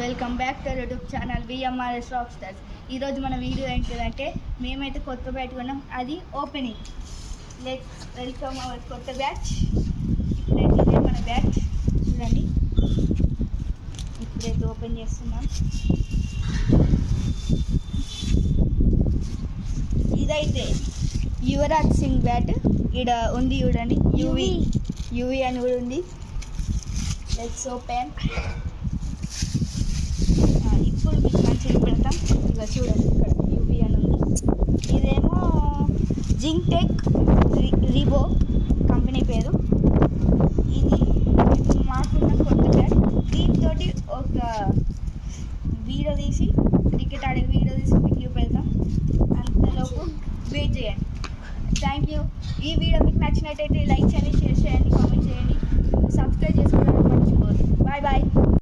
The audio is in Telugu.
Welcome back to YouTube channel VMRS rock stars. ఈరోజు మన వీడియో ఏంటిదంటే మేమైతే కొత్త బ్యాట్ కొన్నాం, అది ఓపెనింగ్. లెట్స్ వెల్కమ్ అవర్ కొత్త బ్యాచ్. ఇప్పుడైతే మన బ్యాట్ చూడండి, ఇప్పుడైతే ఓపెన్ చేస్తున్నాం. ఇదైతే యువరాజ్ సింగ్ బ్యాట్. ఇక్కడ ఉంది చూడండి, యూవి అని కూడా ఉంది. Let's open. ఇప్పుడు మీకు మంచిగా పెడతాం. ఇక చూడండి, ఇక్కడ యూవి అని ఉంది. ఇదేమో జింటెక్ రిబో కంపెనీ పేరు. ఇది మాకున్న కొత్త బ్యాట్. దీంతో ఒక వీడియో తీసి, క్రికెట్ ఆడే వీడియో తీసి మీకు పెడతాం. అంతలోపు వెయిట్ చేయండి. Thank you. ఈ వీడియో మీకు నచ్చినట్టయితే లైక్ చేయండి,